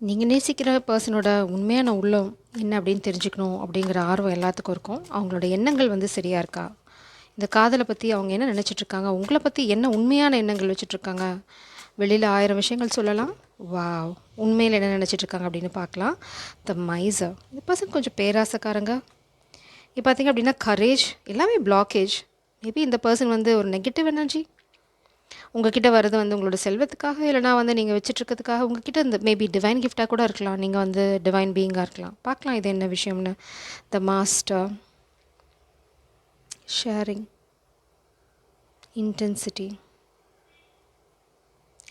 நீங்கள் நேசிக்கிற பர்சனோட உண்மையான உள்ளம் என்ன அப்படின்னு தெரிஞ்சுக்கணும் அப்படிங்கிற ஆர்வம் எல்லாத்துக்கும் இருக்கும். அவங்களோட எண்ணங்கள் வந்து சரியா இருக்கா? இந்த காதலை பற்றி அவங்க என்ன நினச்சிட்ருக்காங்க? உங்களை பற்றி என்ன உண்மையான எண்ணங்கள் வச்சுட்ருக்காங்க? வெளியில் 1000 விஷயங்கள் சொல்லலாம். வாவ்! உண்மையில் என்ன நினச்சிட்ருக்காங்க அப்படின்னு பார்க்கலாம். த மைசர் இந்த பர்சன் கொஞ்சம் பேராசக்காரங்க. இப்போ பார்த்தீங்க அப்படின்னா கரேஜ் எல்லாமே பிளாக்கேஜ். மேபி இந்த பர்சன் வந்து ஒரு நெகட்டிவ் எனர்ஜி உங்ககிட்ட வர்றது வந்து உங்களோட செல்வத்துக்காக, இல்லைனா வந்து நீங்கள் வச்சுட்ருக்கிறதுக்காக உங்ககிட்ட இந்த மேபி டிவைன் கிஃப்டாக கூட இருக்கலாம். நீங்கள் வந்து டிவைன் பீயிங்காக இருக்கலாம். பார்க்கலாம் இது என்ன விஷயம்னு. த மாஸ்டர், ஷேரிங், இன்டென்சிட்டி,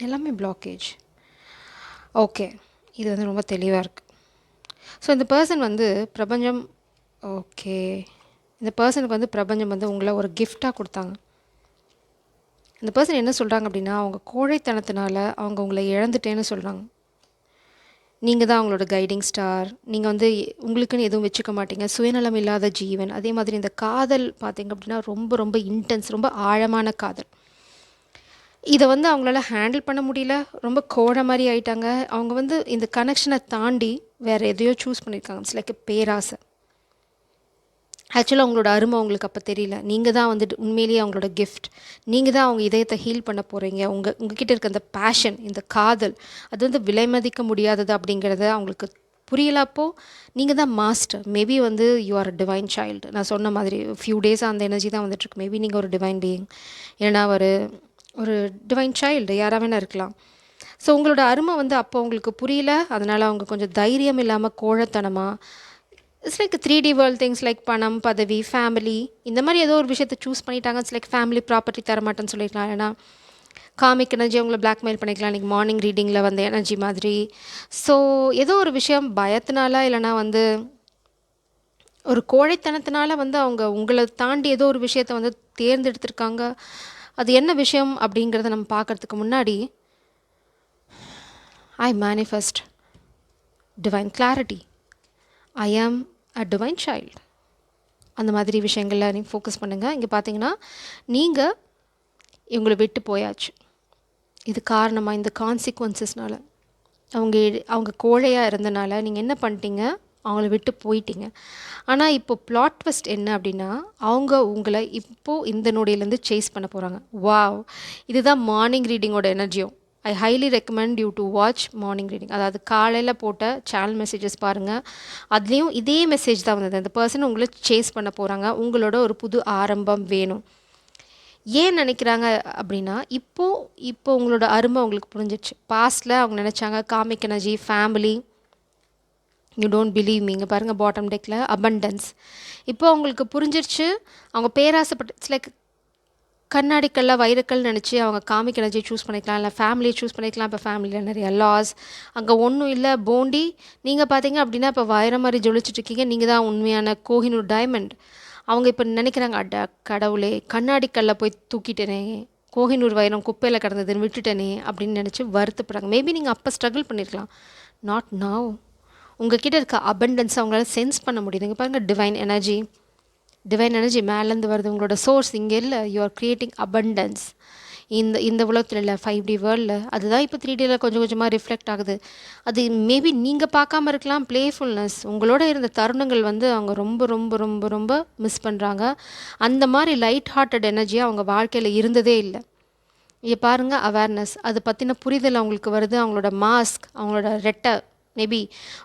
எல்லாமே பிளாக்கேஜ். ஓகே, இது வந்து ரொம்ப தெளிவாக இருக்குது. ஸோ இந்த பர்சன் வந்து பிரபஞ்சம் ஓகே இந்த பர்சனுக்கு வந்து பிரபஞ்சம் வந்து உங்களை ஒரு கிஃப்டாக கொடுத்தாங்க. இந்த பர்சன் என்ன சொல்கிறாங்க அப்படின்னா, அவங்க கோழைத்தனத்தினால அவங்க உங்களை இழந்துட்டேன்னு சொல்கிறாங்க. நீங்கள் தான் அவங்களோட கைடிங் ஸ்டார். நீங்கள் வந்து உங்களுக்குன்னு எதுவும் வச்சுக்க மாட்டீங்க. சுயநலம் இல்லாத ஜீவன். அதே மாதிரி இந்த காதல் பார்த்தீங்க அப்படின்னா ரொம்ப ரொம்ப இன்டென்ஸ், ரொம்ப ஆழமான காதல். இதை வந்து அவங்களால ஹேண்டில் பண்ண முடியல. ரொம்ப கோழை மாதிரி ஆயிட்டாங்க. அவங்க வந்து இந்த கனெக்ஷனை தாண்டி வேறு எதையோ சூஸ் பண்ணியிருக்காங்க. இட்ஸ் லைக் பேராசை. ஆக்சுவலாக அவங்களோட அருமை அவங்களுக்கு அப்போ தெரியல. நீங்கள் தான் வந்துட்டு உண்மையிலேயே அவங்களோட கிஃப்ட். நீங்கள் தான் அவங்க இதயத்தை ஹீல் பண்ண போகிறீங்க. உங்ககிட்ட இருக்க அந்த பேஷன், இந்த காதல், அது வந்து விலை மதிக்க முடியாதது அப்படிங்கிறத அவங்களுக்கு புரியலப்போ. நீங்கள் தான் மாஸ்டர். மேபி வந்து you are a divine child. நான் சொன்ன மாதிரி ஃபியூ டேஸாக அந்த எனர்ஜி தான் வந்துட்டுருக்கு. மேபி நீங்கள் ஒரு டிவைன் பீயிங், இல்லைனா ஒரு ஒரு டிவைன் சைல்டு, யாராக வேணா இருக்கலாம். ஸோ உங்களோட அருமை வந்து அப்போ உங்களுக்கு புரியல. அதனால் அவங்க கொஞ்சம் தைரியம் இல்லாமல் கோழத்தனமாக it's like 3D world things like பணம், பதவி, ஃபேமிலி, இந்த மாதிரி ஏதோ ஒரு விஷயத்தை சூஸ் பண்ணிட்டாங்க. இட்ஸ் லைக் ஃபேமிலி ப்ராப்பர்ட்டி தரமாட்டேன்னு சொல்லிக்கலாம். ஏன்னா காமிக் எனர்ஜி அவங்கள பிளாக்மெயில் பண்ணிக்கலாம். இன்றைக்கி மார்னிங் ரீடிங்கில் வந்த எனர்ஜி மாதிரி. ஸோ ஏதோ ஒரு விஷயம் பயத்தினால, இல்லைனா வந்து ஒரு கோழைத்தனத்தினால வந்து அவங்க உங்களை தாண்டி ஏதோ ஒரு விஷயத்தை வந்து தேர்ந்தெடுத்திருக்காங்க. அது என்ன விஷயம் அப்படிங்கிறத நம்ம பார்க்குறதுக்கு முன்னாடி ஐ மேனிஃபெஸ்ட் டிவைன் கிளாரிட்டி. ஐ ஆம் அ டிவைன் சைல்டு. அந்த மாதிரி விஷயங்களில் நீங்கள் ஃபோக்கஸ் பண்ணுங்கள். இங்கே பார்த்தீங்கன்னா நீங்கள் இவங்களை விட்டு போயாச்சு. இது காரணமாக இந்த கான்சிக்வன்சஸ்னால் அவங்க கோழையாக இருந்தனால நீங்கள் என்ன பண்ணிட்டீங்க, அவங்கள விட்டு போயிட்டீங்க. ஆனால் இப்போ பிளாட் ட்விஸ்ட் என்ன அப்படின்னா, அவங்க உங்களை இப்போது இந்த நொடியிலேருந்து சேஸ் பண்ண போகிறாங்க. வாவ்! இதுதான் மார்னிங் ரீடிங்கோட எனர்ஜியும். I highly recommend you to watch morning reading. அதாவது காலையில் போட்ட சேனல் மெசேஜஸ் பாருங்கள். அதுலேயும் இதே மெசேஜ் தான் வந்தது. அந்த பர்சன் உங்களை சேஸ் பண்ண போகிறாங்க. உங்களோட ஒரு புது ஆரம்பம் வேணும். ஏன் நினைக்கிறாங்க அப்படின்னா, இப்போ உங்களோட அருமை அவங்களுக்கு புரிஞ்சிடுச்சு. பாஸ்ட்டில் அவங்க நினச்சாங்க comic energy, family, you don't believe me. இங்கே பாருங்கள் பாட்டம் டெக்கில் அபண்டன்ஸ். இப்போ அவங்களுக்கு புரிஞ்சிருச்சு. அவங்க பேராசைப்பட்டு இட்ஸ் லைக் கண்ணாடிக்கல்ல வைரக்கல் நினச்சி அவங்க காமிக் எனர்ஜியை சூஸ் பண்ணிக்கலாம், இல்லை ஃபேமிலியை சூஸ் பண்ணிக்கலாம். இப்போ ஃபேமிலியில் நிறைய லாஸ், அங்கே ஒன்றும் இல்லை போண்டி. நீங்கள் பார்த்தீங்க அப்படின்னா இப்போ வைரம் மாதிரி ஜொலிச்சிட்ருக்கீங்க. நீங்கள் தான் உண்மையான கோஹினூர் டைமண்ட். அவங்க இப்போ நினைக்கிறாங்க, அட கடவுளே, கண்ணாடிக்கல்ல போய் தூக்கிட்டேனே, கோஹினூர் வைரம் குப்பையில் கிடந்ததுன்னு விட்டுட்டேனே அப்படின்னு நினச்சி வருத்தப்படுறாங்க. மேபி நீங்கள் அப்போ ஸ்ட்ரகிள் பண்ணியிருக்கலாம். Not now. உங்ககிட்ட இருக்க அபண்டன்ஸ் அவங்களால சென்ஸ் பண்ண முடியுது. இங்கே பாருங்கள் டிவைன் எனர்ஜி. டிவைன் எனர்ஜி மேலேருந்து வருது. உங்களோட சோர்ஸ் இங்கே இல்லை. You are creating abundance. இந்த உலகத்தில் இல்லை, 5D வேர்ல்டில். அதுதான் இப்போ 3Dயில் கொஞ்சம் கொஞ்சமாக ரிஃப்ளெக்ட் ஆகுது. அது மேபி நீங்கள் பார்க்காம இருக்கலாம். ப்ளேஃபுல்னஸ், உங்களோட இருந்த தருணங்கள் வந்து அவங்க ரொம்ப ரொம்ப ரொம்ப ரொம்ப மிஸ் பண்ணுறாங்க. அந்த மாதிரி லைட் ஹார்ட்டட் எனர்ஜியாக அவங்க வாழ்க்கையில் இருந்ததே இல்லை. இங்கே பாருங்கள் அவேர்னஸ், அது பற்றின புரிதல் அவங்களுக்கு வருது. அவங்களோட மாஸ்க், அவங்களோட ரெட்டை, மேபி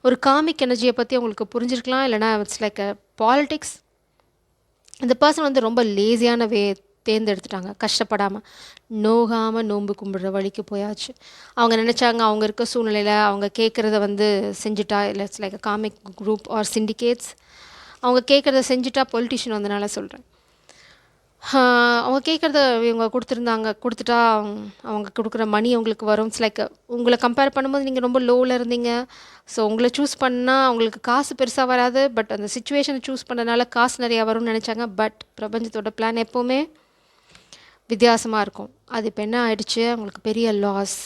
ஒரு காமிக் எனர்ஜியை பற்றி அவங்களுக்கு புரிஞ்சிருக்கலாம். இல்லைனா இட்ஸ் லைக் அ பாலிட்டிக்ஸ். இந்த பர்சன் வந்து ரொம்ப லேசியான தேர்ந்தெடுத்துட்டாங்க. கஷ்டப்படாமல், நோகாமல் நோன்பு கும்பிடுற வழிக்கு போயாச்சு. அவங்க நினச்சாங்க அவங்க இருக்க சூழ்நிலையில் அவங்க கேட்குறத வந்து செஞ்சுட்டா, இல்லை it's like a cosmic group or syndicates, அவங்க கேட்குறத செஞ்சுட்டா, பொலிட்டிஷியன் வந்தனால சொல்கிறேன். அவங்க கேட்குறத இவங்க கொடுத்துட்டா அவங்க கொடுக்குற மணி அவங்களுக்கு வரும். இட்ஸ் லைக் உங்களை கம்பேர் பண்ணும்போது நீங்கள் ரொம்ப லோவில் இருந்தீங்க. ஸோ உங்களை சூஸ் பண்ணால் அவங்களுக்கு காசு பெருசாக வராது. பட் அந்த சிச்சுவேஷனை சூஸ் பண்ணனால காசு நிறையா வரும்னு நினச்சாங்க. பட் பிரபஞ்சத்தோட பிளான் எப்போவுமே வித்தியாசமாக இருக்கும். அது இப்போ என்ன ஆயிடுச்சு, அவங்களுக்கு பெரிய லாஸ்.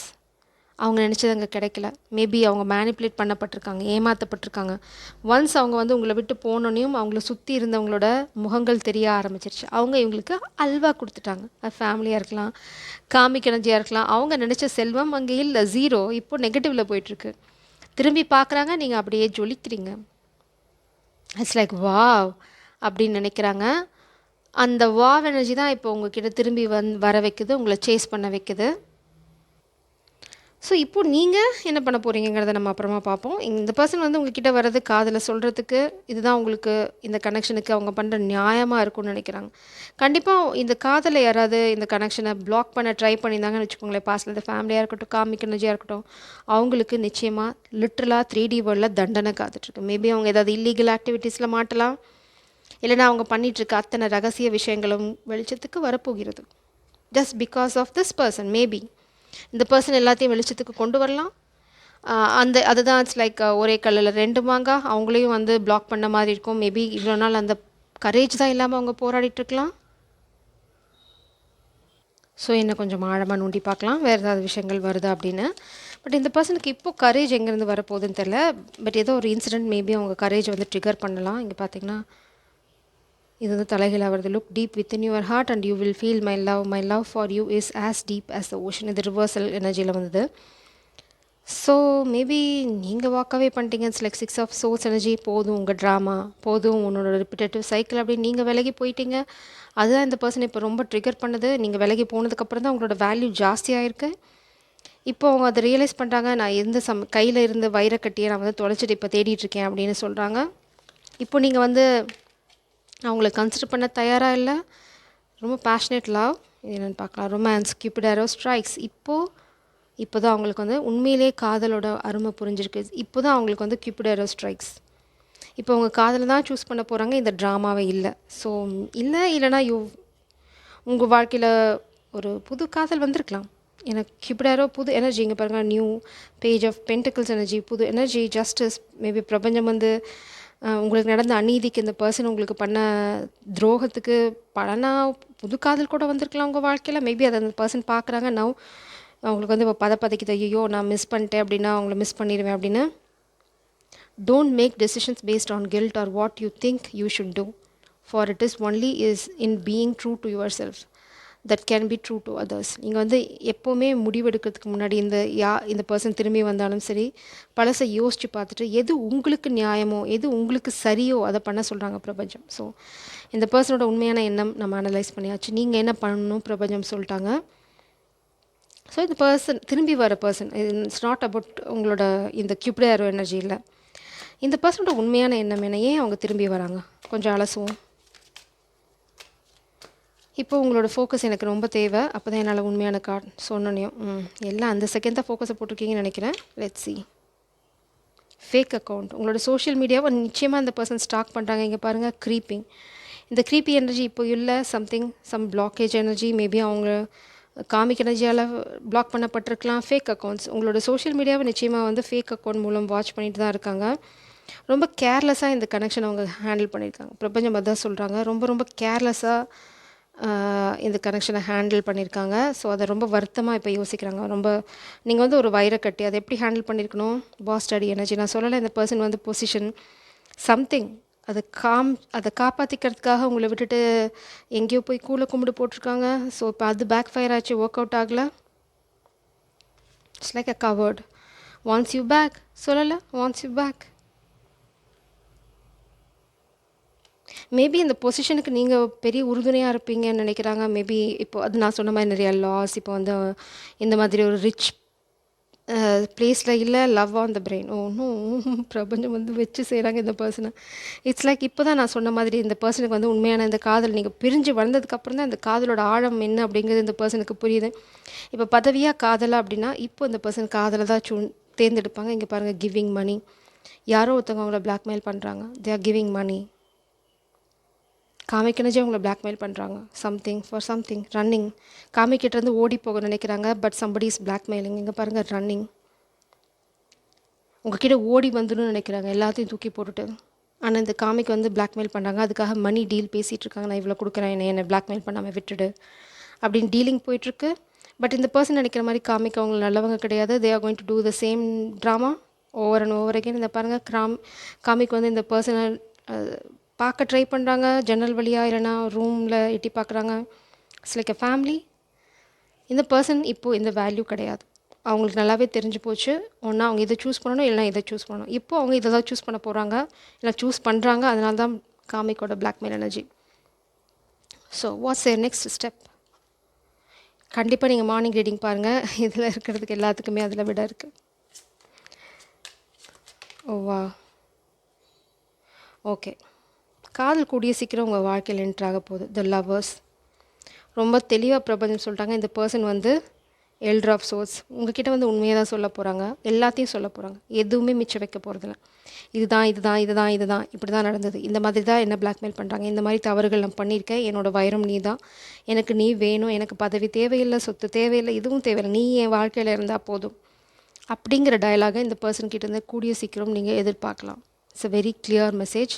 அவங்க நினச்சது அங்கே கிடைக்கல. மேபி அவங்க மேனிப்புலேட் பண்ணப்பட்டிருக்காங்க, ஏமாற்றப்பட்டிருக்காங்க. ஒன்ஸ் அவங்க வந்து உங்களை விட்டு போனோன்னையும் அவங்கள சுற்றி இருந்தவங்களோட முகங்கள் தெரிய ஆரம்பிச்சிருச்சு. அவங்க இவங்களுக்கு அல்வா கொடுத்துட்டாங்க. அது ஃபேமிலியாக இருக்கலாம், காமிக் எனர்ஜியாக இருக்கலாம். அவங்க நினச்ச செல்வம் அங்கே இல்லை, ஜீரோ. இப்போது நெகட்டிவில் போயிட்டுருக்கு. திரும்பி பார்க்குறாங்க, நீங்கள் அப்படியே ஜொலிக்கிறீங்க. இட்ஸ் லைக் வாவ் அப்படின்னு நினைக்கிறாங்க. அந்த வாவ் எனர்ஜி தான் இப்போ உங்ககிட்ட திரும்பி வர வைக்குது, உங்களை சேஸ் பண்ண வைக்குது. ஸோ இப்போ நீங்கள் என்ன பண்ண போகிறீங்கிறத நம்ம அப்புறமா பார்ப்போம். இந்த பர்சன் வந்து உங்ககிட்ட வர்றது காதில் சொல்கிறதுக்கு இதுதான் உங்களுக்கு இந்த கனெக்ஷனுக்கு அவங்க பண்ணுற நியாயமாக இருக்கும்னு நினைக்கிறாங்க. கண்டிப்பாக இந்த காதலை யாராவது இந்த கனெக்ஷனை பிளாக் பண்ண ட்ரை பண்ணியிருந்தாங்கன்னு வச்சுக்கோங்களேன், பாஸ்டில் இந்த ஃபேமிலியாக இருக்கட்டும், காமிக் எனர்ஜியாக இருக்கட்டும், அவங்களுக்கு நிச்சயமாக லிட்ரலாக 3D வேர்ல்டில் தண்டனை காத்துட்ருக்கு. மேபி அவங்க ஏதாவது இல்லீகல் ஆக்டிவிட்டீஸில் மாட்டலாம், இல்லைனா அவங்க பண்ணிகிட்ருக்க அத்தனை ரகசிய விஷயங்களும் வெளிச்சத்துக்கு வரப்போகிறது. Just because of this person. Maybe இந்த பர்சன் எல்லாத்தையும் வெளிச்சத்துக்கு கொண்டு வரலாம். அதுதான் இட்ஸ் லைக் ஒரே கல்லில் 2 மாங்காய். அவங்களையும் வந்து பிளாக் பண்ண மாதிரி இருக்கும். மேபி இவ்வளோ நாள் அந்த கரேஜ் தான் இல்லாமல் அவங்க போராடிட்டுருக்கலாம். ஸோ என்ன கொஞ்சம் ஆழமாக நோண்டி பார்க்கலாம் வேறு ஏதாவது விஷயங்கள் வருது அப்படின்னு. பட் இந்த பர்சனுக்கு இப்போது கரேஜ் எங்கேருந்து வரப்போகுதுன்னு தெரில. பட் ஏதோ ஒரு இன்சிடெண்ட் மேபி அவங்க கரேஜ் வந்து ட்ரிகர் பண்ணலாம். இங்கே பார்த்தீங்கன்னா இது வந்து தலைகீழாக வருது. Look deep within your heart and you will feel my love for you is as deep as the ocean. இது ரிவர்சல் எனர்ஜியில் வந்தது. ஸோ மேபி நீங்கள் வாக்கவே பண்ணிட்டீங்க. It's like 6 of source energy. போதும் உங்கள் ட்ராமா, போதும் உன்னோட ரிப்பிட்டேட்டிவ் சைக்கிள் அப்படின்னு நீங்கள் விலகி போயிட்டீங்க. அதுதான் இந்த பர்சன் இப்போ ரொம்ப ட்ரிகர் பண்ணுது. நீங்கள் விலகி போனதுக்கப்புறம் தான் உங்களோட வேல்யூ ஜாஸ்தியாகிருக்கு. இப்போ அவங்க அதை ரியலைஸ் பண்ணுறாங்க. நான் கையில் இருந்து வைரக்கட்டியை நான் வந்து தொலைச்சிட்டு இப்போ தேடிட்டுருக்கேன் அப்படின்னு சொல்கிறாங்க. இப்போ நீங்கள் வந்து அவங்கள கன்சிடர் பண்ண தயாராக இல்லை. ரொம்ப பேஷனேட் லவ் இது என்னென்னு பார்க்கலாம். ரொமான்ஸ், கியூபிட் ஆரோ ஸ்ட்ரைக்ஸ். இப்போ தான் அவங்களுக்கு வந்து உண்மையிலே காதலோட அருமை புரிஞ்சிருக்கு. இப்போ தான் அவங்களுக்கு வந்து கியூபிட் ஆரோ ஸ்ட்ரைக்ஸ். இப்போ அவங்க காதலை தான் சூஸ் பண்ண போகிறாங்க, இந்த ட்ராமாவே இல்லை. ஸோ இல்லைனா உங்கள் வாழ்க்கையில் ஒரு புது காதல் வந்திருக்கலாம். எனக்கு கியூபிட் ஆரோ புது எனர்ஜி. இங்கே பாருங்கள், new page of pentacles energy, புது எனர்ஜி, ஜஸ்டிஸ். மேபி பிரபஞ்சம் வந்து உங்களுக்கு நடந்த அநீதிக்கு, இந்த பர்சன் உங்களுக்கு பண்ண துரோகத்துக்கு பலனாக புது காதல் கூட வந்திருக்கலாம் உங்கள் வாழ்க்கையில். மேபி அதை அந்த பர்சன் பார்க்குறாங்க. நவ் அவங்களுக்கு வந்து இப்போ பதப்பதைக்குது, ஐயோ நான் மிஸ் பண்ணிட்டேன் அப்படின்னா அவங்கள மிஸ் பண்ணிடுவேன் அப்படின்னு. Don't make decisions based on guilt or what you think you should do, for it is only is in being true to your self that can be true to others. நீங்கள் வந்து எப்போவுமே முடிவெடுக்கிறதுக்கு முன்னாடி இந்த person திரும்பி வந்தாலும் சரி, பழசை யோசித்து பார்த்துட்டு எது உங்களுக்கு நியாயமோ, எது உங்களுக்கு சரியோ அதை பண்ண சொல்கிறாங்க பிரபஞ்சம். ஸோ இந்த பர்சனோட உண்மையான எண்ணம் நம்ம அனலைஸ் பண்ணியாச்சு. நீங்கள் என்ன பண்ணணும் பிரபஞ்சம் சொல்லிட்டாங்க. ஸோ இந்த பர்சன் திரும்பி வர பர்சன், இட்ஸ் நாட் அபவுட் உங்களோட இந்த கியூபிட் ஆரோ எனர்ஜி இல்லை. இந்த பர்சனோட உண்மையான எண்ணம் என்ன, ஏன் அவங்க திரும்பி வராங்க, கொஞ்சம் அலசுவோம். இப்போ உங்களோட ஃபோக்கஸ் எனக்கு ரொம்ப தேவை. அப்போ தான் என்னால் உண்மையான கார்டு சொன்னோன்னையும் எல்லாம் அந்த செகண்ட் தான் ஃபோக்கஸை போட்டிருக்கீங்கன்னு நினைக்கிறேன். Let's see. Fake account. உங்களோட சோஷியல் மீடியாவை நிச்சயமாக இந்த பர்சன் ஸ்டாக் பண்ணுறாங்க. இங்கே பாருங்கள், க்ரீப்பிங். இந்த க்ரீப்பி எனர்ஜி இப்போ இல்லை. Some blockage energy. மேபி அவங்க காமிக் எனர்ஜியால் பிளாக் பண்ணப்பட்டிருக்கலாம். Fake accounts. உங்களோட சோஷியல் மீடியாவை நிச்சயமாக வந்து ஃபேக் அக்கௌண்ட் மூலம் வாட்ச் பண்ணிட்டு தான் இருக்காங்க. ரொம்ப கேர்லெஸ்ஸாக இந்த கனெக்ஷன் அவங்க ஹேண்டில் பண்ணியிருக்காங்க. பிரபஞ்சம் அதான் சொல்கிறாங்க, ரொம்ப ரொம்ப கேர்லெஸ்ஸாக இந்த கனெக்ஷனை ஹேண்டில் பண்ணியிருக்காங்க. ஸோ அதை ரொம்ப வருத்தமாக இப்போ யோசிக்கிறாங்க. ரொம்ப நீங்கள் வந்து ஒரு வைரக்கட்டி, அதை எப்படி ஹேண்டில் பண்ணியிருக்கணும். பாஸ் ஸ்டடி எனர்ஜி நான் சொல்லலை. இந்த பர்சன் வந்து பொசிஷன் சம்திங் அதை காப்பாற்றிக்கிறதுக்காக உங்களை விட்டுட்டு எங்கேயோ போய் கூலை கும்பிடு போட்டிருக்காங்க. ஸோ இப்போ அது பேக் ஃபயர் ஆச்சு, ஒர்க் அவுட் ஆகலை. It's like a covert. Wants you back சொல்லலை, வாண்ட்ஸ் யூ பேக். மேபி இந்த பொசிஷனுக்கு நீங்கள் பெரிய உறுதுணையாக இருப்பீங்கன்னு நினைக்கிறாங்க. மேபி இப்போ அது நான் சொன்ன மாதிரி நிறைய லாஸ். இப்போ வந்து இந்த மாதிரி ஒரு ரிச் பிளேஸில் இல்லை. Love on the brain. ஒன்றும் பிரபஞ்சம் வந்து வச்சு செய்கிறாங்க இந்த பர்சனை. இட்ஸ் லைக் இப்போ தான் நான் சொன்ன மாதிரி இந்த பர்சனுக்கு வந்து உண்மையான இந்த காதல் நீங்கள் பிரிஞ்சு வந்ததுக்கப்புறம் தான் இந்த காதலோட ஆழம் என்ன அப்படிங்கிறது இந்த பர்சனுக்கு புரியுது. இப்போ பதவியாக காதலாக அப்படின்னா இப்போ இந்த பர்சன் காதலை தான் தேர்ந்தெடுப்பாங்க. இங்கே பாருங்கள், கிவிங் மணி. யாரோ ஒருத்தவங்க அவங்கள பிளாக்மெயில் பண்ணுறாங்க. They are giving money. Cosmic energy அவங்கள பிளாக்மெயில் பண்ணுறாங்க. Something running. காமிக்கிட்டேருந்து ஓடி போக நினைக்கிறாங்க. But somebody is blackmailing. இங்கே பாருங்கள், ரன்னிங். உங்ககிட்ட ஓடி வந்துடணும்னு நினைக்கிறாங்க, எல்லாத்தையும் தூக்கி போட்டுட்டு. ஆனால் இந்த காமிக் வந்து பிளாக்மெயில் பண்ணுறாங்க. அதுக்காக மணி டீல் பேசிகிட்டு இருக்காங்க. நான் இவ்வளோ கொடுக்குறேன், என்னை பிளாக்மெயில் பண்ணாமல் விட்டுடு அப்படின்னு டீலிங் போயிட்டுருக்கு. பட் இந்த பர்சன் நினைக்கிற மாதிரி காமிக் அவங்க நல்லவங்க கிடையாது. They are going to do the same drama over and over again. இந்த பாருங்கள், காமிக் வந்து இந்த பர்சனை பார்க்க ட்ரை பண்ணுறாங்க. ஜன்னல் வழியாக இல்லைனா ரூமில் எட்டி பார்க்குறாங்க. It's like a family. இந்த பர்சன் இப்போது இந்த வேல்யூ கிடையாது. அவங்களுக்கு நல்லாவே தெரிஞ்சு போச்சு. ஒன்றா அவங்க இதை சூஸ் பண்ணணும், இல்லைனா இதை சூஸ் பண்ணணும். இப்போ அவங்க இதை தான் சூஸ் பண்ண போகிறாங்க, இல்லை சூஸ் பண்ணுறாங்க. அதனால தான் காமிக்கோட பிளாக்மெயில் எனர்ஜி. ஸோ வாட்ஸ் ஏர் நெக்ஸ்ட் ஸ்டெப்? கண்டிப்பாக நீங்கள் மார்னிங் ரீடிங் பாருங்கள். இதில் இருக்கிறதுக்கு எல்லாத்துக்குமே அதில் விட இருக்குது. ஓவா, ஓகே. காதல் கூடிய சீக்கிரம் உங்கள் வாழ்க்கையில் என்ட்ரு ஆக போகுது. த லவர்ஸ் ரொம்ப தெளிவாக பிரபஞ்சம் சொல்லிட்டாங்க. இந்த பர்சன் வந்து எல்டர் ஆஃப் சோர்ஸ் உங்ககிட்ட வந்து உண்மையாக தான் சொல்ல போகிறாங்க, எல்லாத்தையும் சொல்ல போகிறாங்க. எதுவுமே மிச்சம் வைக்க போகிறதில்ல. இதுதான் இதுதான் இதுதான் இதுதான் இப்படி தான் நடந்தது, இந்த மாதிரி தான் என்ன பிளாக்மெயில் பண்ணுறாங்க, இந்த மாதிரி தவறுகள் நான் பண்ணியிருக்கேன், என்னோடய வைரம் நீ தான், எனக்கு நீ வேணும், எனக்கு பதவி தேவையில்லை, சொத்து தேவையில்லை, இதுவும் தேவையில்லை, நீ என் வாழ்க்கையில் இருந்தால் போதும் அப்படிங்கிற டயலாகை இந்த பர்சன் கிட்டேருந்து கூடிய சீக்கிரம் நீங்கள் எதிர்பார்க்கலாம். It's a very clear message.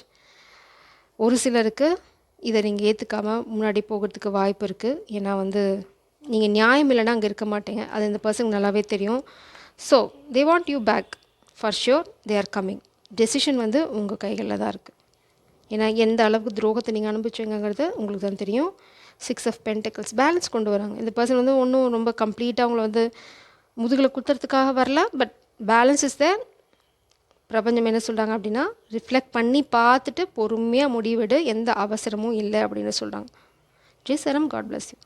ஒரு சிலருக்கு இதை நீங்கள் ஏற்றுக்காமல் முன்னாடி போகிறதுக்கு வாய்ப்பு இருக்குது. ஏன்னா வந்து நீங்கள் நியாயம் இல்லைன்னா அங்கே இருக்க மாட்டீங்க, அது இந்த பர்சனுக்கு நல்லாவே தெரியும். So they want you back for sure. They are coming. Decision வந்து உங்கள் கைகளில் தான் இருக்குது. ஏன்னா எந்த அளவுக்கு துரோகத்தை நீங்கள் அனுபவிச்சுங்கிறது உங்களுக்கு தான் தெரியும். 6 ஆஃப் பென்டக்கிள்ஸ் பேலன்ஸ் கொண்டு வராங்க. இந்த பர்சன் வந்து ஒன்றும் ரொம்ப கம்ப்ளீட்டாக அவங்கள வந்து முதுகில் குத்துறதுக்காக வரல, பட் பேலன்ஸ் இஸ் தேர். பிரபஞ்சம் என்ன சொல்கிறாங்க அப்படின்னா, ரிஃப்ளெக்ட் பண்ணி பார்த்துட்டு பொறுமையாக முடிவெடு, எந்த அவசரமும் இல்லை அப்படின்னு சொல்கிறாங்க. ஜெய் சரம், காட் பிளஸ் யூ.